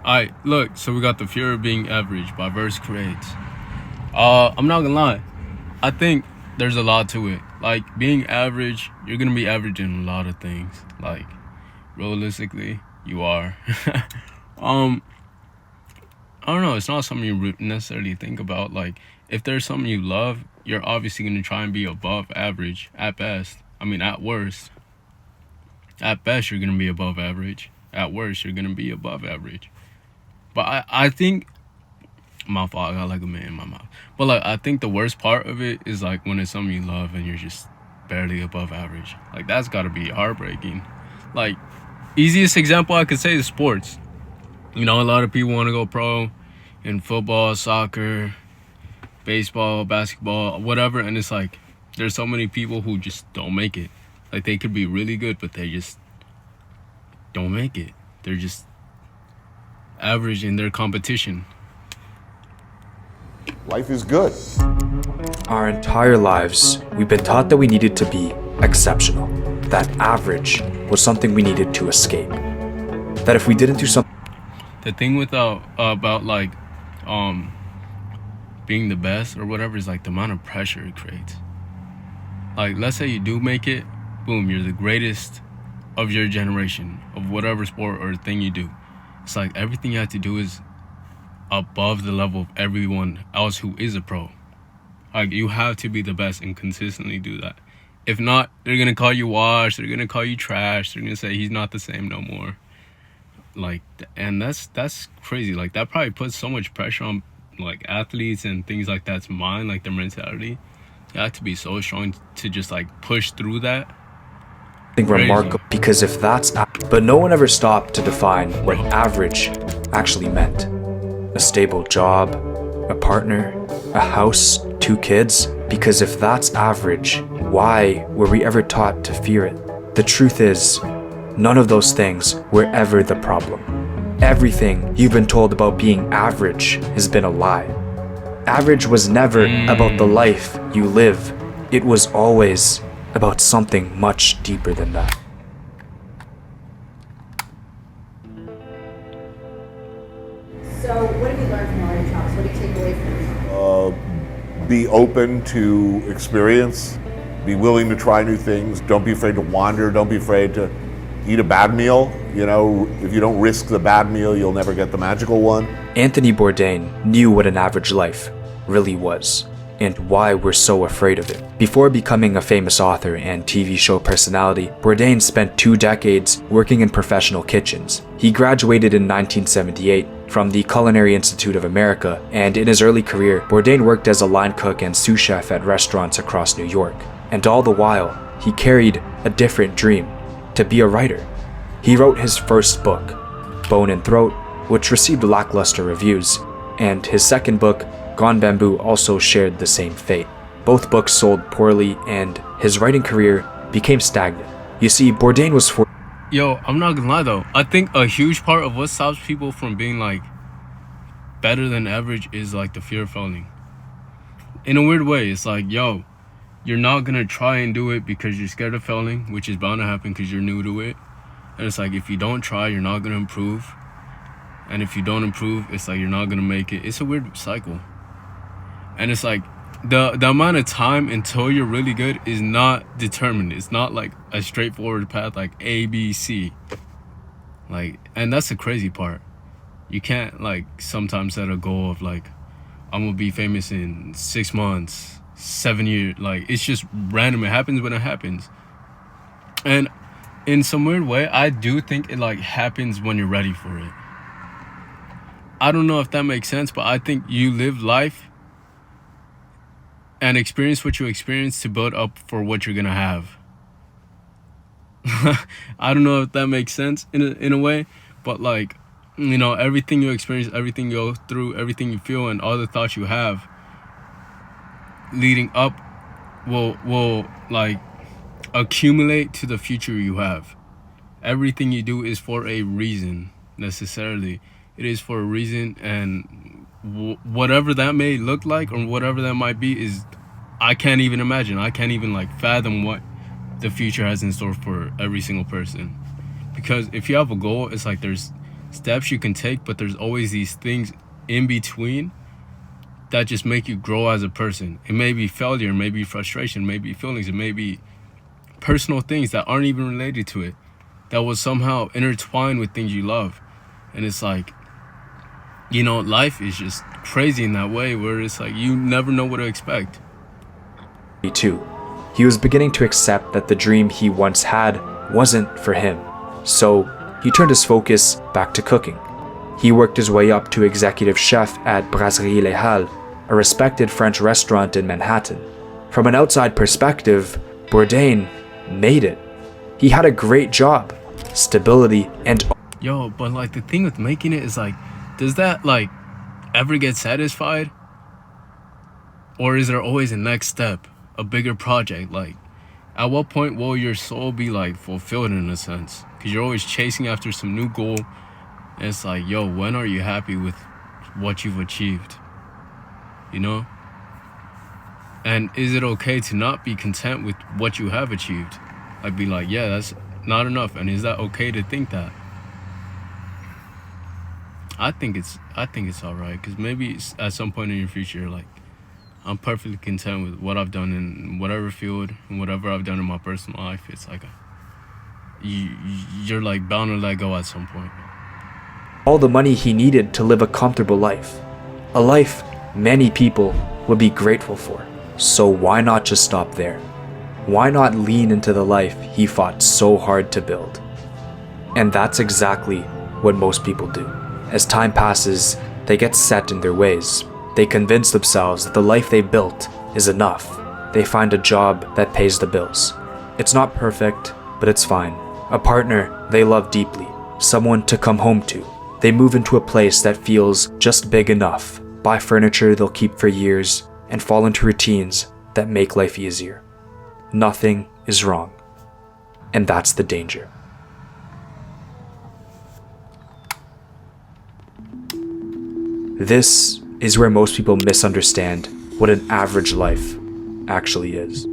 Alright, look, so we got The Fear of Being Average by Verse Creates. I'm not gonna lie. I think there's a lot to it. Like, being average, you're gonna be average in a lot of things. Like, realistically, you are. I don't know, it's not something you necessarily think about. Like, if there's something you love, you're obviously gonna try and be above average at best. I mean, at worst. At best, you're gonna be above average. At worst, you're gonna be above average. But I think my fault, I got like a man in my mouth. But like, I think the worst part of it is like when it's something you love and you're just barely above average. Like, that's gotta be heartbreaking. Like, easiest example I could say is sports. You know, a lot of people want to go pro in football, soccer, baseball, basketball, whatever. And it's like, there's so many people who just don't make it. Like, they could be really good, but they just don't make it. They're just average in their competition. Life is good. Our entire lives, we've been taught that we needed to be exceptional. That average was something we needed to escape. That if we didn't do something... The thing about like being the best or whatever is like the amount of pressure it creates. Like, let's say you do make it, boom, you're the greatest of your generation, of whatever sport or thing you do. It's like everything you have to do is above the level of everyone else who is a pro. Like, you have to be the best and consistently do that. If not, they're gonna call you washed, they're gonna call you trash, they're gonna say he's not the same no more. Like, and that's crazy. Like, that probably puts so much pressure on like athletes and things like that's mind, like their mentality. You have to be so strong to just like push through that. Remarkable, because if that's... But no one ever stopped to define what average actually meant. A stable job, a partner, a house, 2 kids. Because if that's average, why were we ever taught to fear it? The truth is, none of those things were ever the problem. Everything you've been told about being average has been a lie. Average was never about the life you live. It was always about something much deeper than that. So, what have you learned from all your talks? What do you take away from it? Be open to experience. Be willing to try new things. Don't be afraid to wander. Don't be afraid to eat a bad meal. You know, if you don't risk the bad meal, you'll never get the magical one. Anthony Bourdain knew what an average life really was, and why we're so afraid of it. Before becoming a famous author and TV show personality, Bourdain spent 2 decades working in professional kitchens. He graduated in 1978 from the Culinary Institute of America, and in his early career, Bourdain worked as a line cook and sous chef at restaurants across New York. And all the while, he carried a different dream: to be a writer. He wrote his first book, Bone and Throat, which received lackluster reviews, and his second book, Gone Bamboo, also shared the same fate. Both books sold poorly, and his writing career became stagnant. You see, Bourdain was Yo, I'm not gonna lie though. I think a huge part of what stops people from being like better than average is like the fear of failing. In a weird way, it's like, yo, you're not gonna try and do it because you're scared of failing, which is bound to happen because you're new to it. And it's like, if you don't try, you're not gonna improve. And if you don't improve, it's like you're not gonna make it. It's a weird cycle. And it's like the amount of time until you're really good is not determined. It's not like a straightforward path like A, B, C. Like, and that's the crazy part. You can't like sometimes set a goal of like, I'm gonna be famous in 6 months, 7 years. Like, it's just random. It happens when it happens. And in some weird way, I do think it like happens when you're ready for it. I don't know if that makes sense, but I think you live life and experience what you experience to build up for what you're gonna have. I don't know if that makes sense in a way, but like, you know, everything you experience, everything you go through, everything you feel, and all the thoughts you have leading up will like accumulate to the future you have. Everything you do is for a reason, necessarily. It is for a reason, and whatever that may look like or whatever that might be is, I can't even imagine. I can't even like fathom what the future has in store for every single person. Because if you have a goal, it's like there's steps you can take, but there's always these things in between that just make you grow as a person. It may be failure, it may be frustration, it may be feelings, it may be personal things that aren't even related to it, that will somehow intertwine with things you love. And it's like, you know, life is just crazy in that way, where it's like you never know what to expect. Too. He was beginning to accept that the dream he once had wasn't for him. So he turned his focus back to cooking. He worked his way up to executive chef at Brasserie Les Halles, a respected French restaurant in Manhattan. From an outside perspective, Bourdain made it. He had a great job, stability, and... Yo, but like the thing with making it is like, does that like ever get satisfied? Or is there always a next step, a bigger project? Like, at what point will your soul be like fulfilled in a sense? Because you're always chasing after some new goal. And it's like, yo, when are you happy with what you've achieved? You know? And is it okay to not be content with what you have achieved? Like, be like, yeah, that's not enough. And is that okay to think that? I think it's all right. Because maybe at some point in your future, like, I'm perfectly content with what I've done in whatever field and whatever I've done in my personal life. It's like you're like bound to let go at some point. all the money he needed to live a comfortable life. A life many people would be grateful for. So why not just stop there? Why not lean into the life he fought so hard to build? And that's exactly what most people do. As time passes, they get set in their ways. They convince themselves that the life they built is enough. They find a job that pays the bills. It's not perfect, but it's fine. A partner they love deeply, someone to come home to. They move into a place that feels just big enough, buy furniture they'll keep for years, and fall into routines that make life easier. Nothing is wrong. And that's the danger. This is where most people misunderstand what an average life actually is.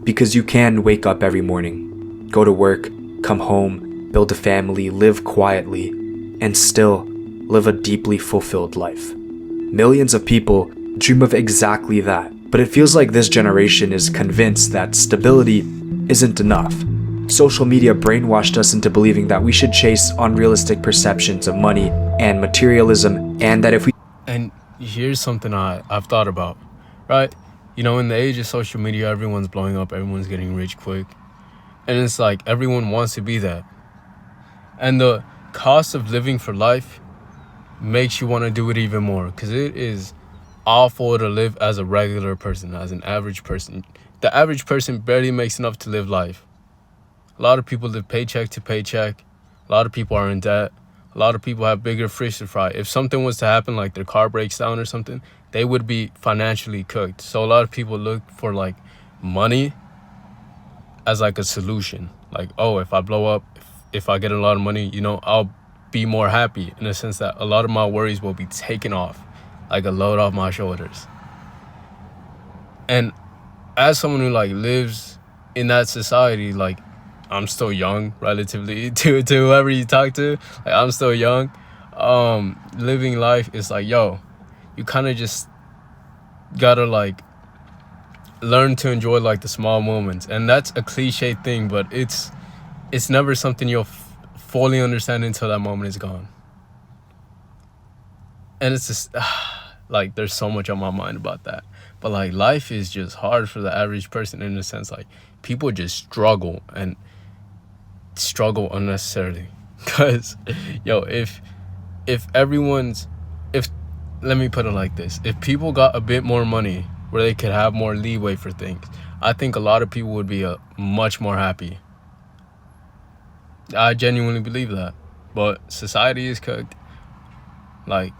Because you can wake up every morning, go to work, come home, build a family, live quietly, and still live a deeply fulfilled life. Millions of people dream of exactly that, but it feels like this generation is convinced that stability isn't enough. Social media brainwashed us into believing that we should chase unrealistic perceptions of money and materialism, and that if we... And here's something I've thought about, right? You know, in the age of social media, everyone's blowing up, everyone's getting rich quick. And it's like everyone wants to be that. And the cost of living for life makes you want to do it even more, because it is awful to live as a regular person, as an average person. The average person barely makes enough to live life. A lot of people live paycheck to paycheck. A lot of people are in debt. A lot of people have bigger fish to fry. If something was to happen, like their car breaks down or something, they would be financially cooked. So a lot of people look for like money as like a solution. Like, oh, if I blow up, if I get a lot of money, you know, I'll be more happy, in the sense that a lot of my worries will be taken off, like a load off my shoulders. And as someone who like lives in that society, like, I'm still young relatively to whoever you talk to. Like, I'm still young. Living life is like, yo, you kind of just gotta like learn to enjoy like the small moments. And that's a cliche thing, but it's never something you'll fully understand until that moment is gone. And it's just like, there's so much on my mind about that. But like, life is just hard for the average person, in a sense. Like, people just struggle unnecessarily. Because yo, if let me put it like this, if people got a bit more money where they could have more leeway for things, I think a lot of people would be much more happy. I genuinely believe that. But society is cooked. Like,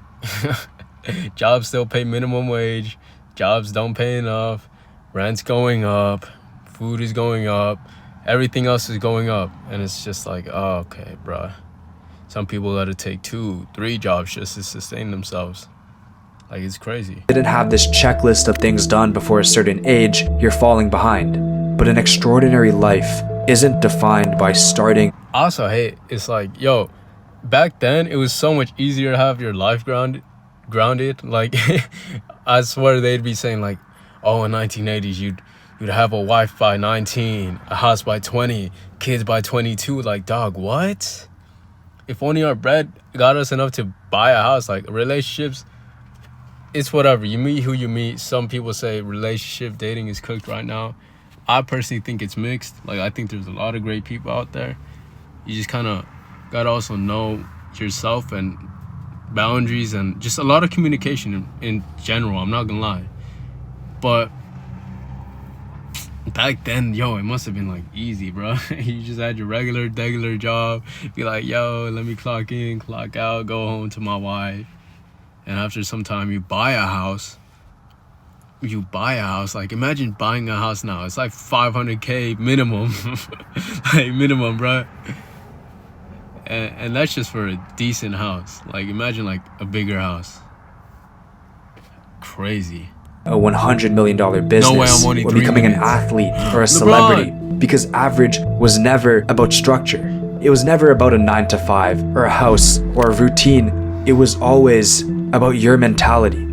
jobs still pay minimum wage, jobs don't pay enough, rent's going up, food is going up, everything else is going up. And it's just like, oh, okay, bruh. Some people gotta take 2-3 jobs just to sustain themselves. Like, it's crazy. Didn't have this checklist of things done before a certain age, you're falling behind. But an extraordinary life isn't defined by starting. Also, hey, it's like, yo, back then it was so much easier to have your life grounded. Like, I swear they'd be saying like, oh, in 1980s you'd have a wife by 19, a house by 20, kids by 22. Like, dog, what? If only our bread got us enough to buy a house. Like, relationships, it's whatever. You meet who you meet. Some people say relationship dating is cooked right now. I personally think it's mixed. Like, I think there's a lot of great people out there. You just kind of got to also know yourself and boundaries and just a lot of communication in general. I'm not going to lie. But back then, yo, it must have been like easy, bro. You just had your regular job. Be like, yo, let me clock in, clock out, go home to my wife. And after some time, you buy a house. Like, imagine buying a house now. It's like $500K minimum. Like, minimum, bro. And that's just for a decent house. Like, imagine like a bigger house. Crazy. A $100 million business, No way, I'm only or 3 becoming an minutes. athlete or a celebrity, because average was never about structure. It was never about a 9-to-5 or a house or a routine. It was always about your mentality.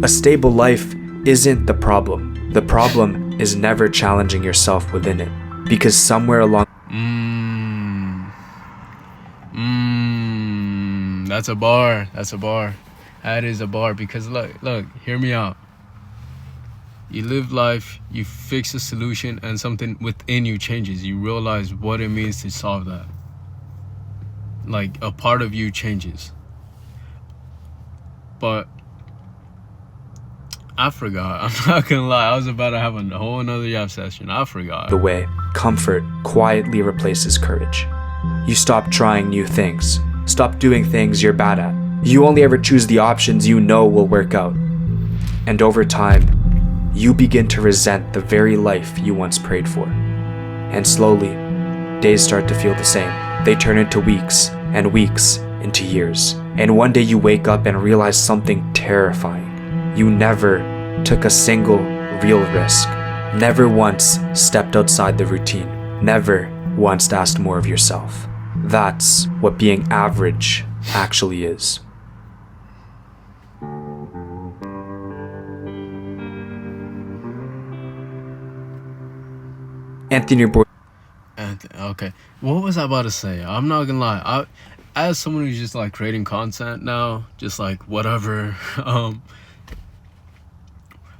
A stable life isn't the problem. The problem is never challenging yourself within it, because somewhere along That's a bar. That is a bar. Because look, hear me out. You live life, you fix a solution, and something within you changes. You realize what it means to solve that. Like, a part of you changes. But I forgot. I'm not gonna lie. I was about to have a whole another yap session. I forgot. the way, comfort quietly replaces courage. You stop trying new things. Stop doing things you're bad at. You only ever choose the options you know will work out. And over time, you begin to resent the very life you once prayed for. And slowly, days start to feel the same. They turn into weeks, and weeks into years. And one day you wake up and realize something terrifying. You never took a single real risk. Never once stepped outside the routine. Never once asked more of yourself. That's what being average actually is. Anthony Bourdain. Okay, what was I about to say? I'm not gonna lie. As someone who's just like creating content now, just like whatever,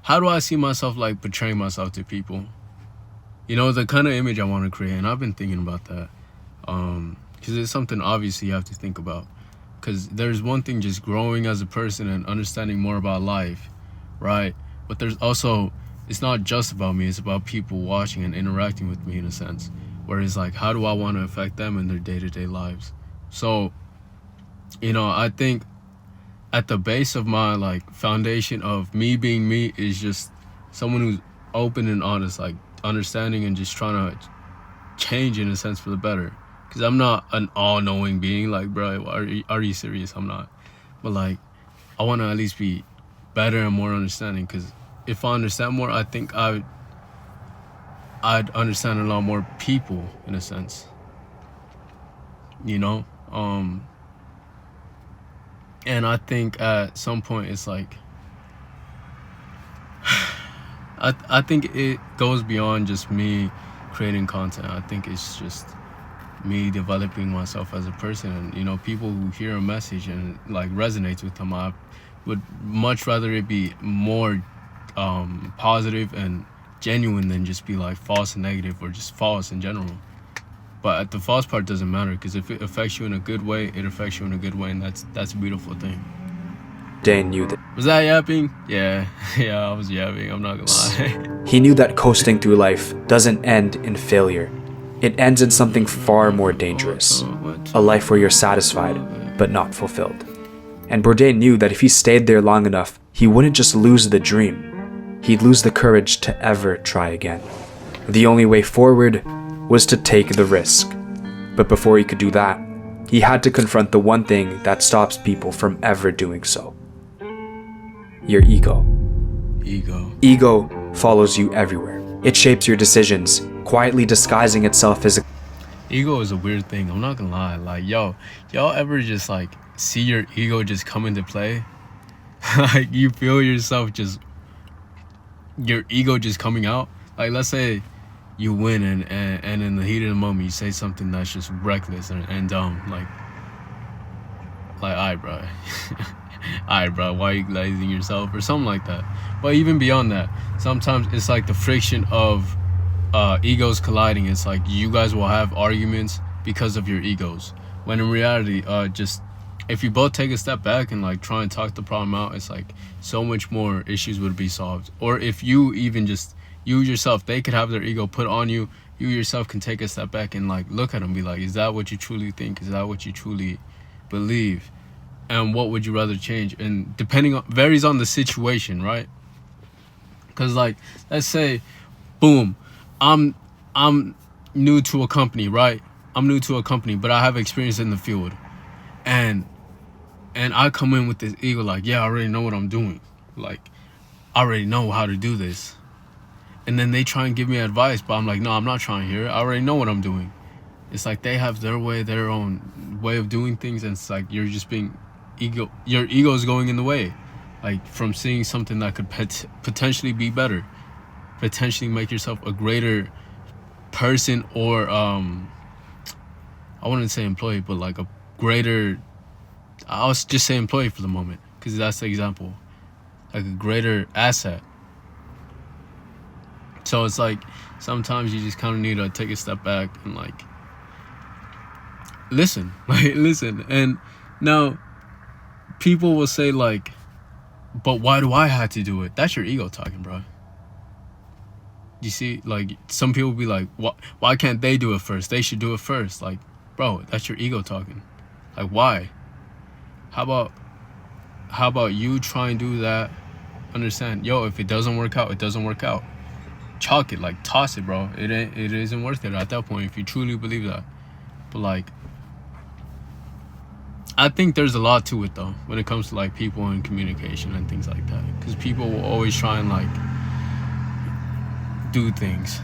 how do I see myself like portraying myself to people? You know, the kind of image I want to create, and I've been thinking about that. Because it's something obviously you have to think about. Because there's one thing just growing as a person and understanding more about life, right? But there's also, it's not just about me, it's about people watching and interacting with me in a sense. Whereas like, how do I want to affect them in their day-to-day lives? So, you know, I think at the base of my like foundation of me being me is just someone who's open and honest, like understanding and just trying to change in a sense for the better. Because I'm not an all-knowing being, like, bro, are you serious? I'm not. But like, I want to at least be better and more understanding, because if I understand more, I think I'd understand a lot more people in a sense, you know. And I think at some point it's like I think it goes beyond just me creating content. I think it's just me developing myself as a person, and you know, people who hear a message and like resonates with them, I would much rather it be more positive and genuine than just be like false and negative, or just false in general. But the false part doesn't matter, because if it affects you in a good way, it affects you in a good way, and that's a beautiful thing. Bourdain knew that. Was that yapping? Yeah, I was yapping, I'm not gonna lie. He knew that coasting through life doesn't end in failure. It ends in something far more dangerous. A life where you're satisfied, but not fulfilled. And Bourdain knew that if he stayed there long enough, he wouldn't just lose the dream. He'd lose the courage to ever try again. The only way forward was to take the risk. But before he could do that, he had to confront the one thing that stops people from ever doing so. Your ego. Ego follows you everywhere. It shapes your decisions, quietly disguising itself as ego is a weird thing. I'm not gonna lie. Like, y'all ever just like see your ego just come into play? Like, you feel yourself just, your ego just coming out. Like, let's say you win and in the heat of the moment you say something that's just reckless and dumb. Like, alright, bro. Alright, bro, why are you glazing yourself or something like that? But even beyond that, sometimes it's like the friction of egos colliding. It's like you guys will have arguments because of your egos, when in reality, just if you both take a step back and like try and talk the problem out, it's like so much more issues would be solved. Or if you even just, you yourself, they could have their ego put on you, you yourself can take a step back and like look at them, be like, is that what you truly think? Is that what you truly believe? And what would you rather change? And depending on, varies on the situation, right? Because like, let's say, boom, I'm new to a company, right? I'm new to a company, but I have experience in the field, and I come in with this ego, like, yeah, I already know what I'm doing, like, I already know how to do this. And then they try and give me advice, but I'm like, no, I'm not trying to hear it. I already know what I'm doing. It's like they have their way, their own way of doing things, and it's like you're just being your ego is going in the way, like from seeing something that could potentially be better, potentially make yourself a greater person, or I wouldn't say employee, but like a greater, I'll just say employee for the moment, because that's the example, like a greater asset. So it's like sometimes you just kind of need to take a step back and like listen. And now people will say like, but why do I have to do it? That's your ego talking, bro. You see, like some people be like, why can't they do it first? They should do it first. Like, bro, that's your ego talking. Like, why? How about you try and do that? Understand, yo, if it doesn't work out, it doesn't work out. Chalk it, like toss it, bro. It isn't worth it at that point if you truly believe that. But like, I think there's a lot to it though when it comes to like people and communication and things like that, because people will always try and like do things.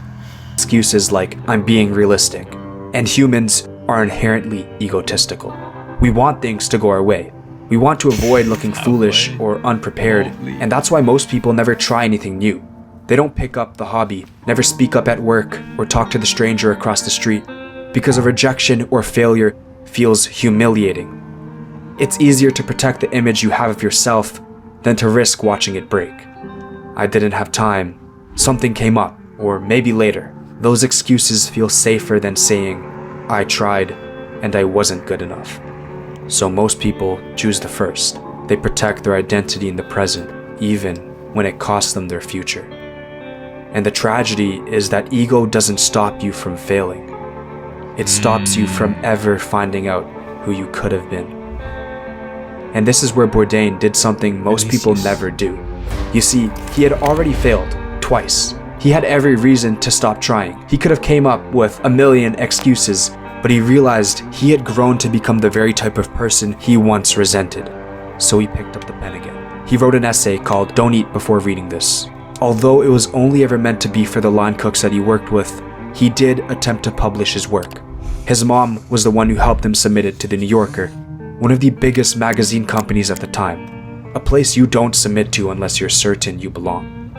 Excuses like, I'm being realistic. And humans are inherently egotistical. We want things to go our way. We want to avoid looking foolish or unprepared, and that's why most people never try anything new. They don't pick up the hobby, never speak up at work, or talk to the stranger across the street, because a rejection or failure feels humiliating. It's easier to protect the image you have of yourself than to risk watching it break. I didn't have time, something came up, or maybe later. Those excuses feel safer than saying, I tried and I wasn't good enough. So most people choose the first. They protect their identity in the present, even when it costs them their future. And the tragedy is that ego doesn't stop you from failing. It stops you from ever finding out who you could have been. And this is where Bourdain did something most people never do. You see, he had already failed twice. He had every reason to stop trying. He could have came up with a million excuses, but he realized he had grown to become the very type of person he once resented. So he picked up the pen again. He wrote an essay called Don't Eat Before Reading This. Although it was only ever meant to be for the line cooks that he worked with, he did attempt to publish his work. His mom was the one who helped him submit it to the New Yorker, one of the biggest magazine companies at the time, a place you don't submit to unless you're certain you belong.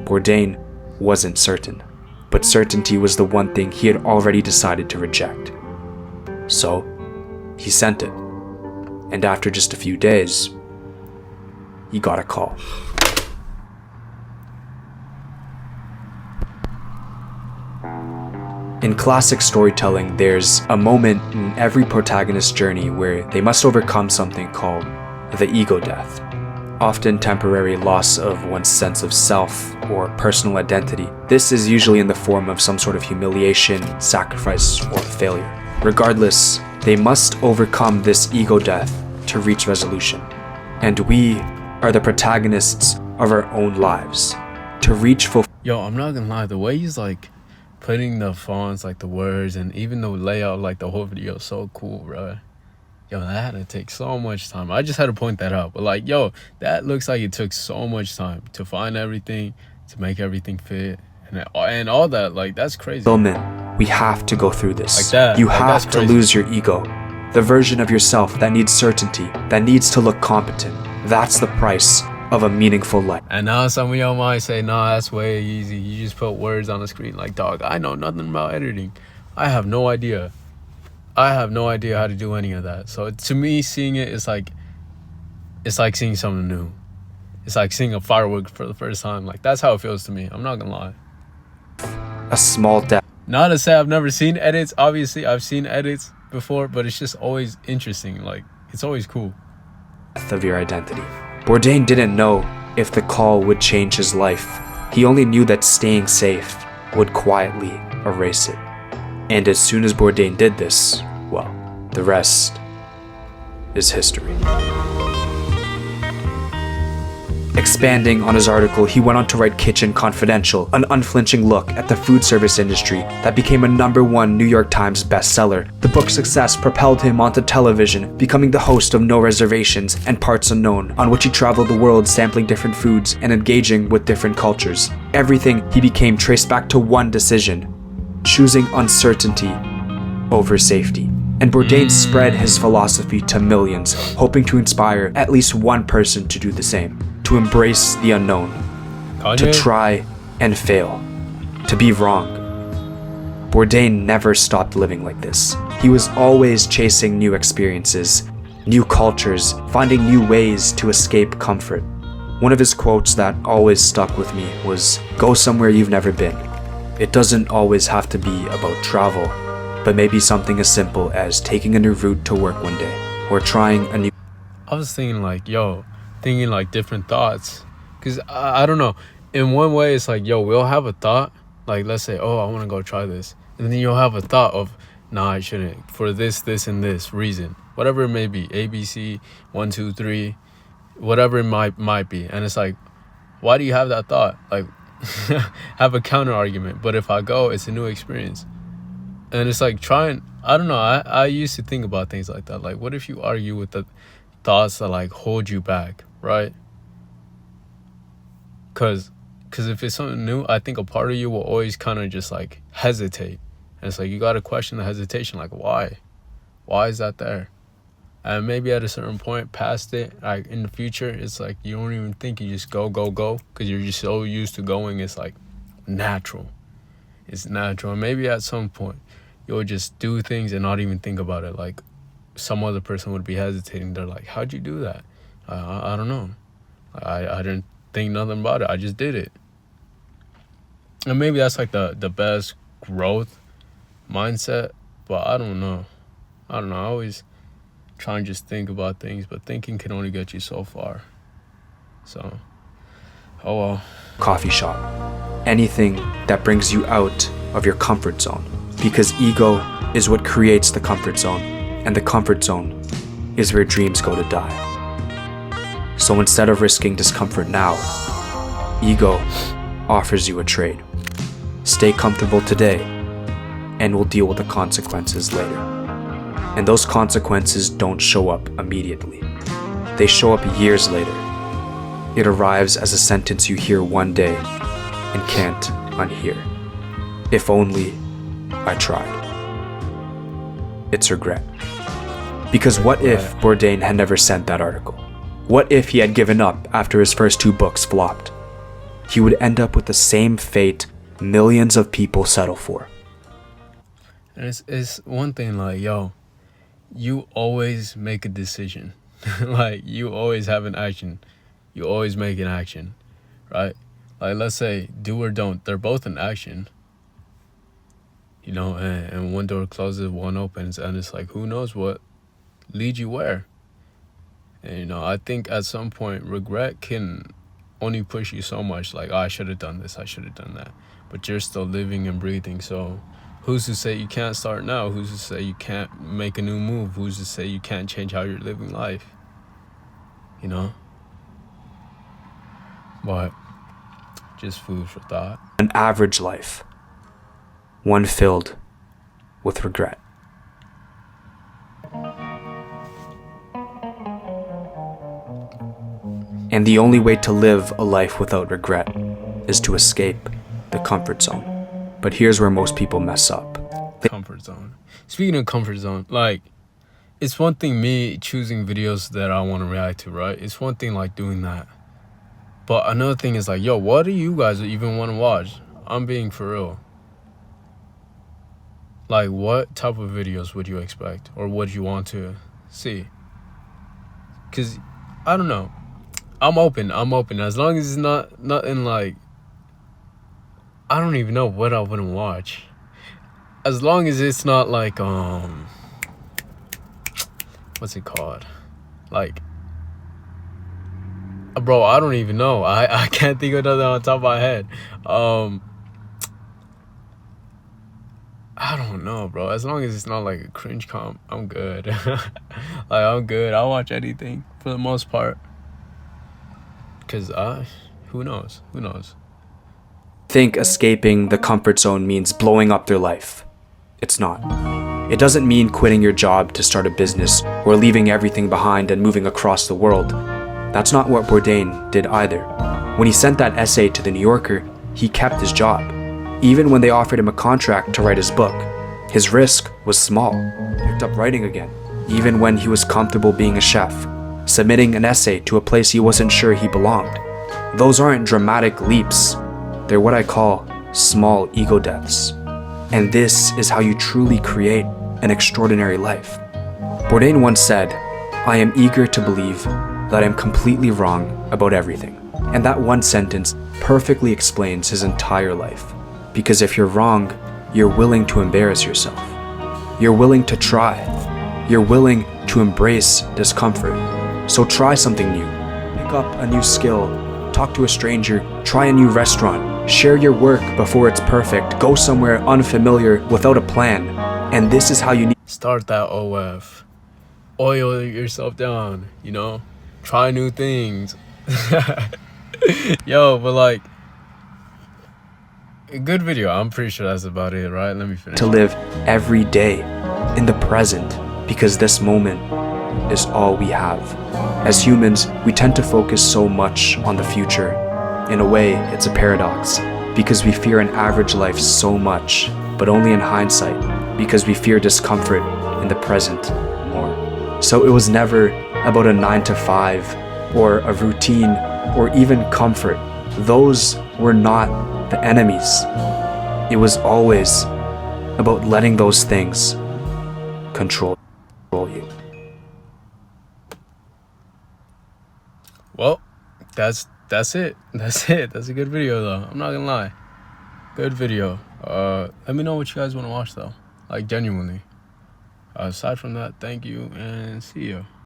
Bourdain wasn't certain, but certainty was the one thing he had already decided to reject. So, he sent it, and after just a few days, he got a call. In classic storytelling, there's a moment in every protagonist's journey where they must overcome something called the ego death, often temporary loss of one's sense of self or personal identity. This is usually in the form of some sort of humiliation, sacrifice, or failure. Regardless, they must overcome this ego death to reach resolution. And we are the protagonists of our own lives. To reach Yo, I'm not gonna lie, the way he's like putting the fonts, like the words, and even the layout, like the whole video is so cool, bro. Yo, that had to take so much time. I just had to point that out. But like, yo, that looks like it took so much time to find everything, to make everything fit, and all that. Like, that's crazy. fulfillment We have to go through this. Like that. You Like, have that's to crazy. lose your ego. The version of yourself that needs certainty, that needs to look competent. That's the price of a meaningful life. And now some of y'all might say, nah, that's way easy. You just put words on the screen. Like, dog, I know nothing about editing. I have no idea. I have no idea how to do any of that. So to me, seeing it is like, it's like seeing something new. It's like seeing a firework for the first time. Like, that's how it feels to me. I'm not gonna lie. A small death Not to say I've never seen edits. Obviously, I've seen edits before, but it's just always interesting. Like, it's always cool. of your identity. Bourdain didn't know if the call would change his life. He only knew that staying safe would quietly erase it. And as soon as Bourdain did this, well, the rest is history. Expanding on his article, he went on to write Kitchen Confidential, an unflinching look at the food service industry that became a #1 New York Times bestseller. The book's success propelled him onto television, becoming the host of No Reservations and Parts Unknown, on which he traveled the world sampling different foods and engaging with different cultures. Everything he became traced back to one decision: choosing uncertainty over safety. And Bourdain spread his philosophy to millions, hoping to inspire at least one person to do the same. To embrace the unknown, to Kanye? try and fail, to be wrong. Bourdain never stopped living like this. He was always chasing new experiences, new cultures, finding new ways to escape comfort. One of his quotes that always stuck with me was, "Go somewhere you've never been." It doesn't always have to be about travel, but maybe something as simple as taking a new route to work one day, or trying a new I was thinking like, thinking like different thoughts. Because I don't know. In one way, it's like, we'll have a thought. Like, let's say, I want to go try this. And then you'll have a thought of, nah, I shouldn't. For this, and this reason. Whatever it may be. A, B, C, 1, 2, 3. Whatever it might be. And it's like, why do you have that thought? Like, have a counter argument. But if I go, it's a new experience. And it's like I don't know. I used to think about things like that. Like, what if you argue with the thoughts that like hold you back, right? Cause if it's something new, I think a part of you will always kind of just like hesitate. And it's like, you got to question the hesitation. Like, why is that there? And maybe at a certain point past it, like in the future, it's like you don't even think, you just go because you're just so used to going. It's like natural. It's natural. And maybe at some point you'll just do things and not even think about it. Like, some other person would be hesitating. They're like, how'd you do that? I don't know. I didn't think nothing about it. I just did it. And maybe that's like the best growth mindset. But I don't know. I always try and just think about things. But thinking can only get you so far. So, oh well. coffee shop. Anything that brings you out of your comfort zone. Because ego is what creates the comfort zone. And the comfort zone is where dreams go to die. So instead of risking discomfort now, ego offers you a trade. Stay comfortable today, and we'll deal with the consequences later. And those consequences don't show up immediately. They show up years later. It arrives as a sentence you hear one day and can't unhear. If only I tried. It's regret. Because what if Bourdain had never sent that article? What if he had given up after his first 2 books flopped? He would end up with the same fate millions of people settle for. And it's one thing like, you always make a decision. Like, you always have an action. You always make an action, right? Like, let's say do or don't. They're both an action. And one door closes, one opens, and it's like, who knows what leads you where? And, I think at some point, regret can only push you so much. Like, I should have done this, I should have done that. But you're still living and breathing, so who's to say you can't start now? Who's to say you can't make a new move? Who's to say you can't change how you're living life? But just food for thought. An average life. One filled with regret. And the only way to live a life without regret is to escape the comfort zone. But here's where most people mess up. Comfort zone. Speaking of comfort zone, like, it's one thing me choosing videos that I want to react to, right? It's one thing like doing that. But another thing is like, yo, what do you guys even want to watch? I'm being for real. Like, what type of videos would you expect? Or would you want to see? Because, I don't know. I'm open. As long as it's nothing like... I don't even know what I wouldn't watch. As long as it's not like, what's it called? Like... Bro, I don't even know. I can't think of nothing on top of my head. I don't know, bro. As long as it's not like a cringe comp, I'm good. Like, I'm good. I'll watch anything for the most part. Because, who knows? Who knows? Think escaping the comfort zone means blowing up their life. It's not. It doesn't mean quitting your job to start a business or leaving everything behind and moving across the world. That's not what Bourdain did either. When he sent that essay to the New Yorker, he kept his job. Even when they offered him a contract to write his book, his risk was small. He picked up writing again, even when he was comfortable being a chef, submitting an essay to a place he wasn't sure he belonged. Those aren't dramatic leaps. They're what I call small ego deaths. And this is how you truly create an extraordinary life. Bourdain once said, "I am eager to believe that I'm completely wrong about everything." And that one sentence perfectly explains his entire life. Because if you're wrong, you're willing to embarrass yourself. You're willing to try. You're willing to embrace discomfort. So try something new. Pick up a new skill. Talk to a stranger. Try a new restaurant. Share your work before it's perfect. Go somewhere unfamiliar without a plan. And this is how you need. Start that OF. Oil yourself down, you know? Try new things. Yo, but like, a good video. I'm pretty sure that's about it, right? Let me finish. To live every day in the present, because this moment is all we have. As humans, we tend to focus so much on the future. In a way, it's a paradox, because we fear an average life so much, but only in hindsight, because we fear discomfort in the present more. So it was never about a 9-to-5 or a routine or even comfort. Those were not the enemies. It was always about letting those things control you. Well, that's it. That's it. That's a good video though. I'm not gonna lie. Good video. Let me know what you guys want to watch though. Like, genuinely. Aside from that, thank you and see you.